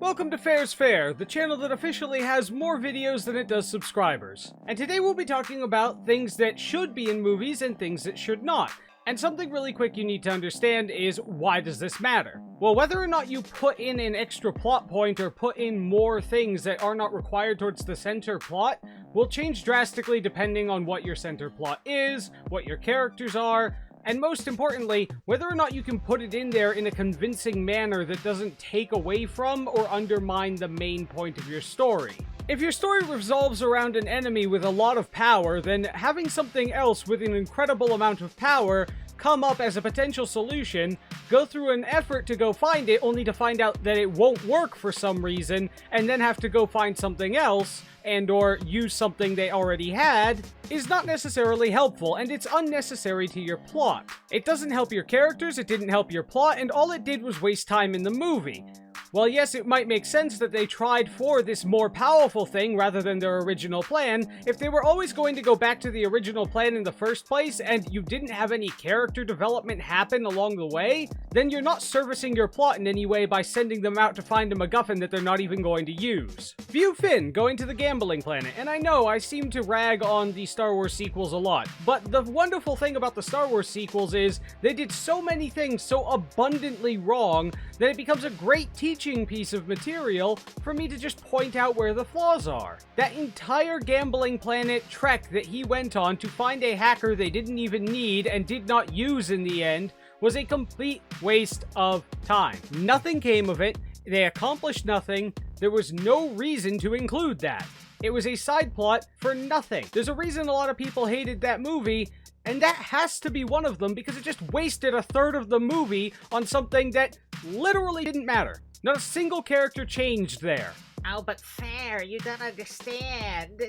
Welcome to Fair's Fair, the channel that officially has more videos than it does subscribers. And today we'll be talking about things that should be in movies and things that should not. And something really quick you need to understand is, why does this matter? Well, whether or not you put in an extra plot point or put in more things that are not required towards the center plot will change drastically depending on what your center plot is, what your characters are, and most importantly, whether or not you can put it in there in a convincing manner that doesn't take away from or undermine the main point of your story. If your story revolves around an enemy with a lot of power, then having something else with an incredible amount of power come up as a potential solution, go through an effort to go find it only to find out that it won't work for some reason, and then have to go find something else, and or use something they already had, is not necessarily helpful, and it's unnecessary to your plot. It doesn't help your characters, it didn't help your plot, and all it did was waste time in the movie. While yes, it might make sense that they tried for this more powerful thing rather than their original plan, if they were always going to go back to the original plan in the first place and you didn't have any character development happen along the way, then you're not servicing your plot in any way by sending them out to find a MacGuffin that they're not even going to use. View Finn going to the gambling planet, and I know I seem to rag on the Star Wars sequels a lot, but the wonderful thing about the Star Wars sequels is they did so many things so abundantly wrong that it becomes a great teaching piece of material for me to just point out where the flaws are. That entire gambling planet trek that he went on to find a hacker they didn't even need and did not use in the end was a complete waste of time. Nothing came of it, they accomplished nothing, there was no reason to include that. It was a side plot for nothing. There's a reason a lot of people hated that movie, and that has to be one of them because it just wasted a third of the movie on something that literally didn't matter. Not a single character changed there. Oh, but Fair, you don't understand.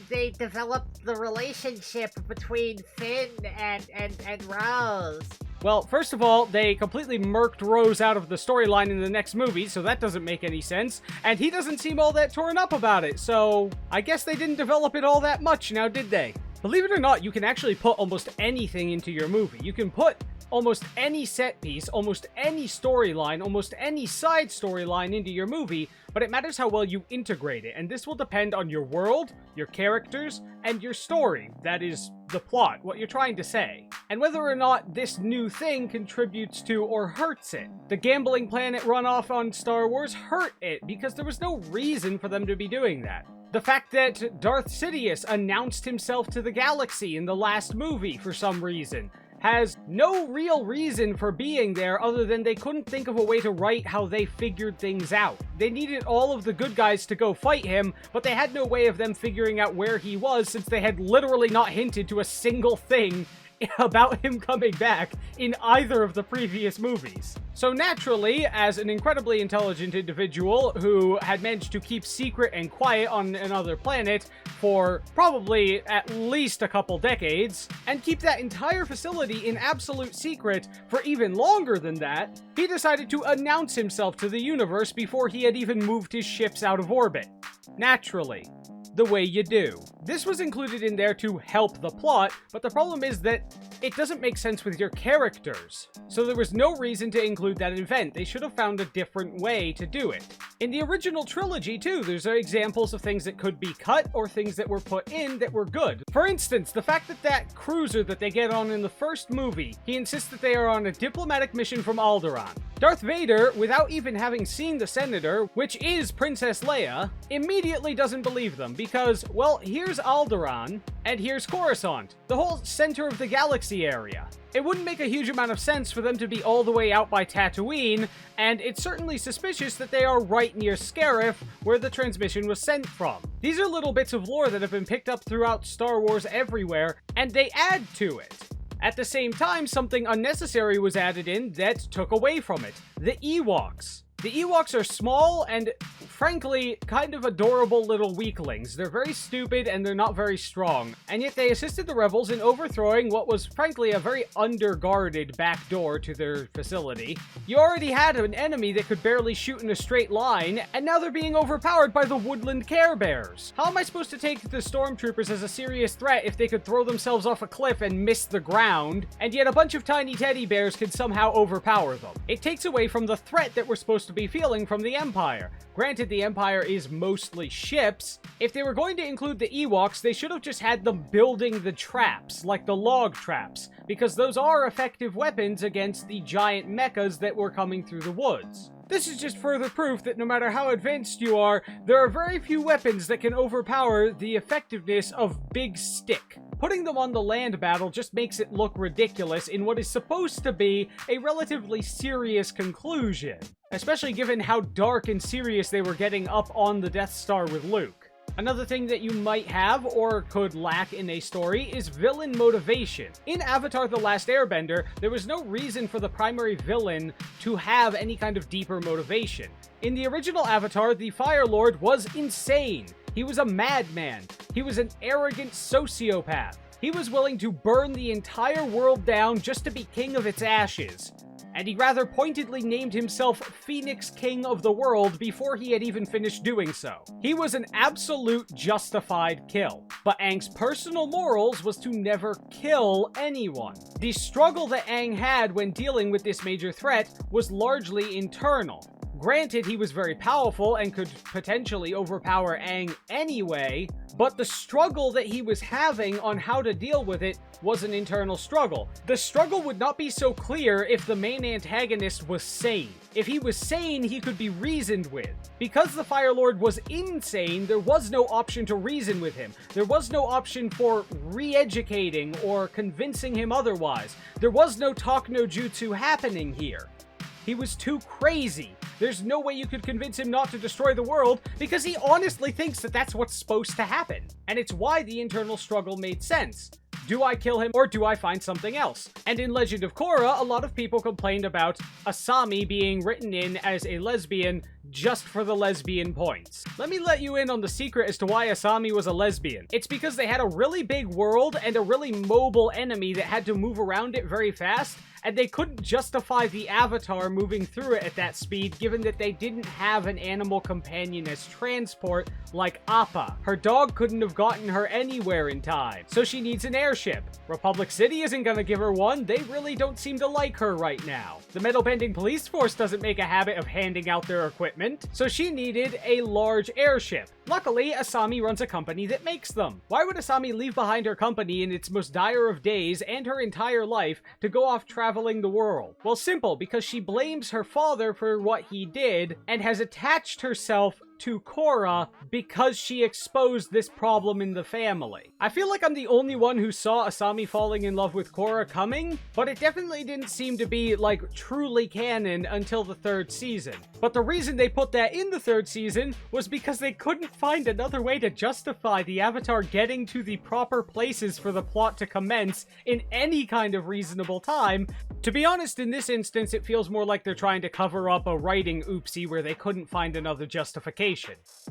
They developed the relationship between Finn and Rose. Well, first of all, they completely murked Rose out of the storyline in the next movie, so that doesn't make any sense. And he doesn't seem all that torn up about it, so I guess they didn't develop it all that much now, did they? Believe it or not, you can actually put almost anything into your movie. You can put almost any set piece, almost any storyline, almost any side storyline into your movie, but it matters how well you integrate it, and this will depend on your world, your characters, and your story. That is, the plot, what you're trying to say, and whether or not this new thing contributes to or hurts it. The gambling planet runoff on Star Wars hurt it, because there was no reason for them to be doing that. The fact that Darth Sidious announced himself to the galaxy in the last movie for some reason has no real reason for being there other than they couldn't think of a way to write how they figured things out. They needed all of the good guys to go fight him, but they had no way of them figuring out where he was since they had literally not hinted to a single thing about him coming back in either of the previous movies. So naturally, as an incredibly intelligent individual who had managed to keep secret and quiet on another planet for probably at least a couple decades, and keep that entire facility in absolute secret for even longer than that, he decided to announce himself to the universe before he had even moved his ships out of orbit. Naturally. The way you do. This was included in there to help the plot, but the problem is that it doesn't make sense with your characters. So there was no reason to include that event. They should have found a different way to do it. In the original trilogy, too, there's examples of things that could be cut or things that were put in that were good. For instance, the fact that that cruiser that they get on in the first movie, he insists that they are on a diplomatic mission from Alderaan. Darth Vader, without even having seen the Senator, which is Princess Leia, immediately doesn't believe them because, well, here's Alderaan, and here's Coruscant, the whole center of the galaxy area. It wouldn't make a huge amount of sense for them to be all the way out by Tatooine, and it's certainly suspicious that they are right near Scarif, where the transmission was sent from. These are little bits of lore that have been picked up throughout Star Wars everywhere, and they add to it. At the same time, something unnecessary was added in that took away from it. The Ewoks. The Ewoks are small and, frankly, kind of adorable little weaklings. They're very stupid and they're not very strong, and yet they assisted the rebels in overthrowing what was, frankly, a very underguarded back door to their facility. You already had an enemy that could barely shoot in a straight line, and now they're being overpowered by the Woodland Care Bears. How am I supposed to take the stormtroopers as a serious threat if they could throw themselves off a cliff and miss the ground, and yet a bunch of tiny teddy bears could somehow overpower them? It takes away from the threat that we're supposed to to be feeling from the Empire. Granted, the Empire is mostly ships. If they were going to include the Ewoks, they should have just had them building the traps, like the log traps, because those are effective weapons against the giant mechas that were coming through the woods. This is just further proof that no matter how advanced you are, there are very few weapons that can overpower the effectiveness of Big Stick. Putting them on the land battle just makes it look ridiculous in what is supposed to be a relatively serious conclusion, especially given how dark and serious they were getting up on the Death Star with Luke. Another thing that you might have, or could lack in a story, is villain motivation. In Avatar: The Last Airbender, there was no reason for the primary villain to have any kind of deeper motivation. In the original Avatar, the Fire Lord was insane. He was a madman. He was an arrogant sociopath. He was willing to burn the entire world down just to be king of its ashes. And he rather pointedly named himself Phoenix King of the World before he had even finished doing so. He was an absolute justified kill. But Aang's personal morals was to never kill anyone. The struggle that Aang had when dealing with this major threat was largely internal. Granted, he was very powerful and could potentially overpower Aang anyway, but the struggle that he was having on how to deal with it was an internal struggle. The struggle would not be so clear if the main antagonist was sane. If he was sane, he could be reasoned with. Because the Fire Lord was insane, there was no option to reason with him. There was no option for re-educating or convincing him otherwise. There was no talk no jutsu happening here. He was too crazy. There's no way you could convince him not to destroy the world because he honestly thinks that that's what's supposed to happen. And it's why the internal struggle made sense. Do I kill him or do I find something else? And in Legend of Korra, a lot of people complained about Asami being written in as a lesbian just for the lesbian points. Let me let you in on the secret as to why Asami was a lesbian. It's because they had a really big world and a really mobile enemy that had to move around it very fast, and they couldn't justify the Avatar moving through it at that speed given that they didn't have an animal companion as transport like Appa. Her dog couldn't have gotten her anywhere in time, so she needs an airship. Republic City isn't gonna give her one, they really don't seem to like her right now. The Metal Bending Police Force doesn't make a habit of handing out their equipment, so she needed a large airship. Luckily, Asami runs a company that makes them. Why would Asami leave behind her company in its most dire of days and her entire life to go off traveling the world? Well, simple, because she blames her father for what he did and has attached herself to Korra because she exposed this problem in the family. I feel like I'm the only one who saw Asami falling in love with Korra coming, but it definitely didn't seem to be, like, truly canon until the 3rd season. But the reason they put that in the 3rd season was because they couldn't find another way to justify the Avatar getting to the proper places for the plot to commence in any kind of reasonable time. To be honest, in this instance, it feels more like they're trying to cover up a writing oopsie where they couldn't find another justification.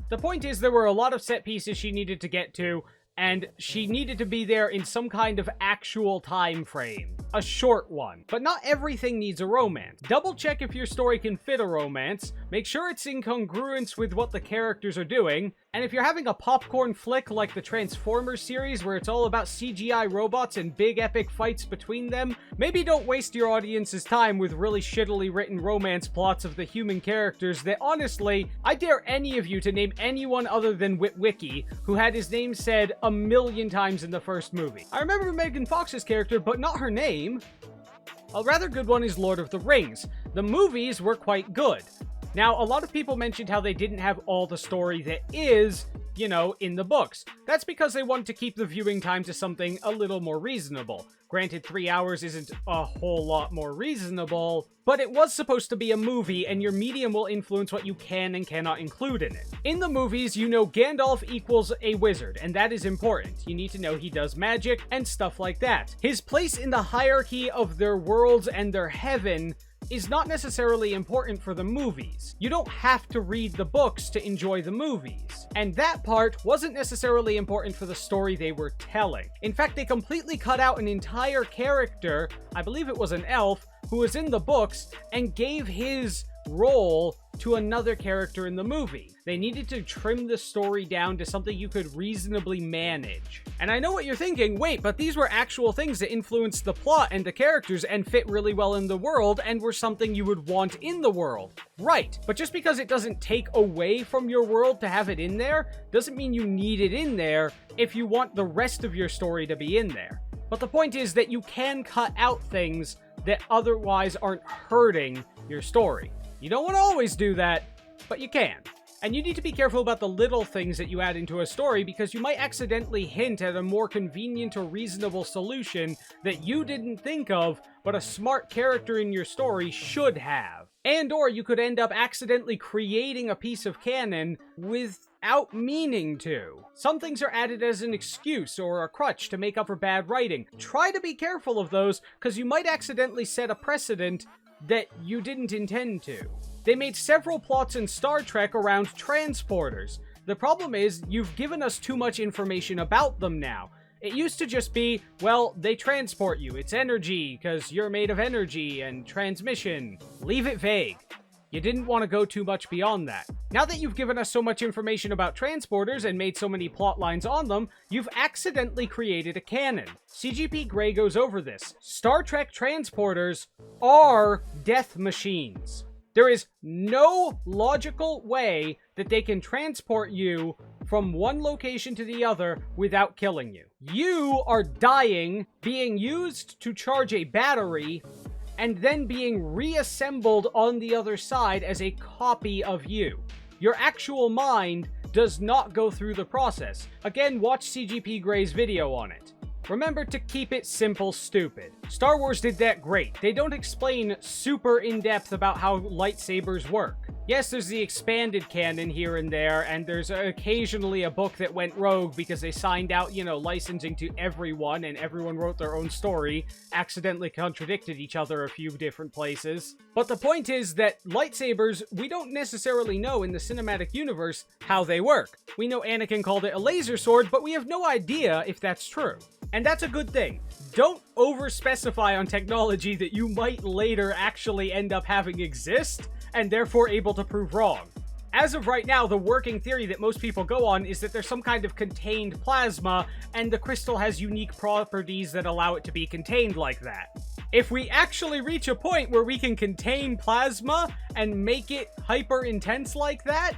The point is, there were a lot of set pieces she needed to get to, and she needed to be there in some kind of actual time frame. A short one. But not everything needs a romance. Double check if your story can fit a romance, make sure it's in congruence with what the characters are doing, and if you're having a popcorn flick like the Transformers series where it's all about CGI robots and big epic fights between them, maybe don't waste your audience's time with really shittily written romance plots of the human characters that, honestly, I dare any of you to name anyone other than Witwicky, who had his name said a million times in the first movie. I remember Megan Fox's character, but not her name. A rather good one is Lord of the Rings. The movies were quite good. Now, a lot of people mentioned how they didn't have all the story that is, you know, in the books. That's because they wanted to keep the viewing time to something a little more reasonable. Granted, 3 hours isn't a whole lot more reasonable, but it was supposed to be a movie, and your medium will influence what you can and cannot include in it. In the movies, you know Gandalf equals a wizard, and that is important. You need to know he does magic and stuff like that. His place in the hierarchy of their worlds and their heaven is not necessarily important for the movies. You don't have to read the books to enjoy the movies. And that part wasn't necessarily important for the story they were telling. In fact, they completely cut out an entire character, I believe it was an elf, who was in the books, and gave his role to another character in the movie. They needed to trim the story down to something you could reasonably manage. And I know what you're thinking, wait, but these were actual things that influenced the plot and the characters and fit really well in the world and were something you would want in the world. Right, but just because it doesn't take away from your world to have it in there, doesn't mean you need it in there if you want the rest of your story to be in there. But the point is that you can cut out things that otherwise aren't hurting your story. You don't want to always do that, but you can. And you need to be careful about the little things that you add into a story because you might accidentally hint at a more convenient or reasonable solution that you didn't think of, but a smart character in your story should have. And or you could end up accidentally creating a piece of canon without meaning to. Some things are added as an excuse or a crutch to make up for bad writing. Try to be careful of those because you might accidentally set a precedent that you didn't intend to. They made several plots in Star Trek around transporters. The problem is, you've given us too much information about them now. It used to just be, well, they transport you. It's energy, because you're made of energy, and transmission. Leave it vague. You didn't want to go too much beyond that. Now that you've given us so much information about transporters and made so many plot lines on them, you've accidentally created a canon. CGP Grey goes over this. Star Trek transporters are death machines. There is no logical way that they can transport you from one location to the other without killing you. You are dying, being used to charge a battery, and then being reassembled on the other side as a copy of you. Your actual mind does not go through the process. Again, watch CGP Grey's video on it. Remember to keep it simple, stupid. Star Wars did that great. They don't explain super in-depth about how lightsabers work. Yes, there's the expanded canon here and there, and there's occasionally a book that went rogue because they signed out, licensing to everyone, and everyone wrote their own story, accidentally contradicted each other a few different places. But the point is that lightsabers, we don't necessarily know in the cinematic universe how they work. We know Anakin called it a laser sword, but we have no idea if that's true. And that's a good thing. Don't over-specify on technology that you might later actually end up having exist, and therefore able to prove wrong. As of right now, the working theory that most people go on is that there's some kind of contained plasma, and the crystal has unique properties that allow it to be contained like that. If we actually reach a point where we can contain plasma and make it hyper-intense like that,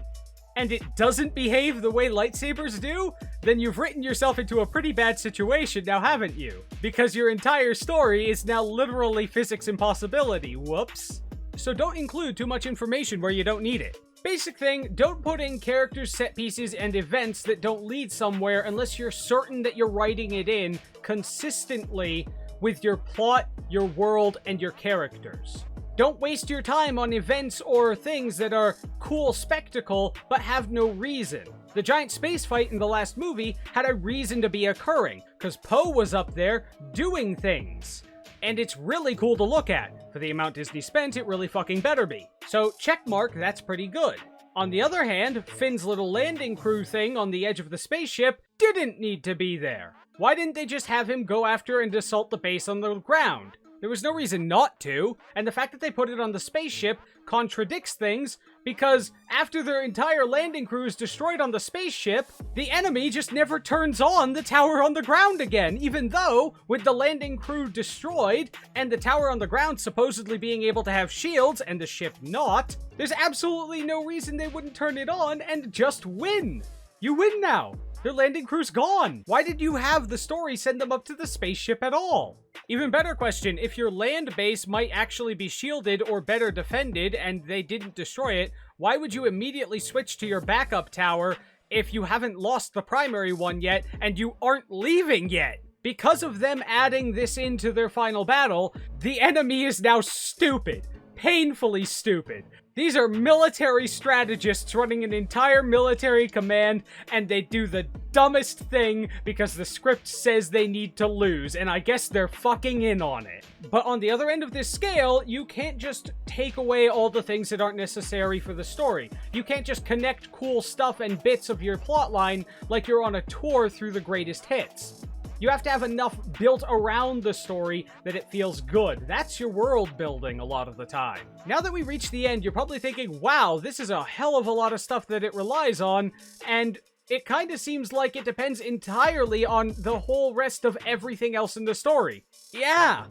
and it doesn't behave the way lightsabers do, then you've written yourself into a pretty bad situation now, haven't you? Because your entire story is now literally physics impossibility. Whoops. So don't include too much information where you don't need it. Basic thing, don't put in characters, set pieces, and events that don't lead somewhere unless you're certain that you're writing it in consistently with your plot, your world, and your characters. Don't waste your time on events or things that are cool spectacle but have no reason. The giant space fight in the last movie had a reason to be occurring, because Poe was up there doing things. And it's really cool to look at. For the amount Disney spent, it really fucking better be. So, checkmark, that's pretty good. On the other hand, Finn's little landing crew thing on the edge of the spaceship didn't need to be there. Why didn't they just have him go after and assault the base on the ground? There was no reason not to, and the fact that they put it on the spaceship contradicts things, because after their entire landing crew is destroyed on the spaceship, the enemy just never turns on the tower on the ground again, even though, with the landing crew destroyed, and the tower on the ground supposedly being able to have shields, and the ship not, there's absolutely no reason they wouldn't turn it on and just win. You win now. Their landing crew's gone. Why did you have the story send them up to the spaceship at all? Even better question, if your land base might actually be shielded or better defended and they didn't destroy it, why would you immediately switch to your backup tower if you haven't lost the primary one yet and you aren't leaving yet? Because of them adding this into their final battle, the enemy is now stupid. Painfully stupid. These are military strategists running an entire military command, and they do the dumbest thing because the script says they need to lose, and I guess they're fucking in on it. But on the other end of this scale, you can't just take away all the things that aren't necessary for the story. You can't just connect cool stuff and bits of your plotline like you're on a tour through the greatest hits. You have to have enough built around the story that it feels good. That's your world building a lot of the time. Now that we reach the end, you're probably thinking, wow, this is a hell of a lot of stuff that it relies on, and it kind of seems like it depends entirely on the whole rest of everything else in the story. Yeah,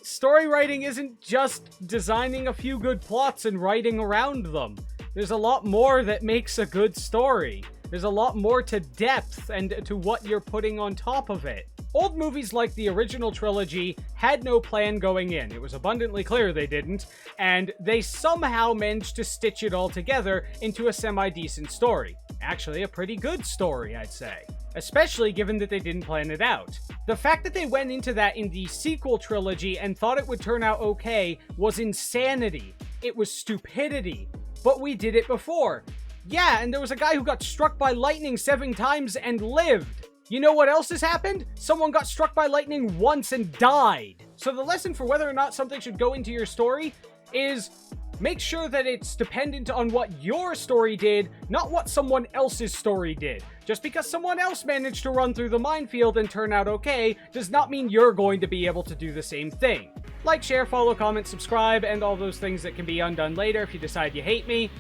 story writing isn't just designing a few good plots and writing around them. There's a lot more that makes a good story. There's a lot more to depth and to what you're putting on top of it. Old movies like the original trilogy had no plan going in. It was abundantly clear they didn't, and they somehow managed to stitch it all together into a semi-decent story. Actually, a pretty good story, I'd say. Especially given that they didn't plan it out. The fact that they went into that in the sequel trilogy and thought it would turn out okay was insanity. It was stupidity. But we did it before. Yeah, and there was a guy who got struck by lightning 7 times and lived. You know what else has happened? Someone got struck by lightning once and died. So the lesson for whether or not something should go into your story is make sure that it's dependent on what your story did, not what someone else's story did. Just because someone else managed to run through the minefield and turn out okay, does not mean you're going to be able to do the same thing. Like, share, follow, comment, subscribe, and all those things that can be undone later if you decide you hate me.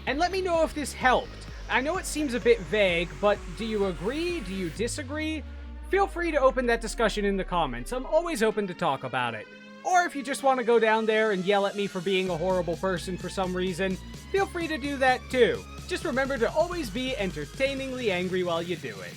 And let me know if this helped. I know it seems a bit vague, but do you agree? Do you disagree? Feel free to open that discussion in the comments. I'm always open to talk about it. Or if you just want to go down there and yell at me for being a horrible person for some reason, feel free to do that too. Just remember to always be entertainingly angry while you do it.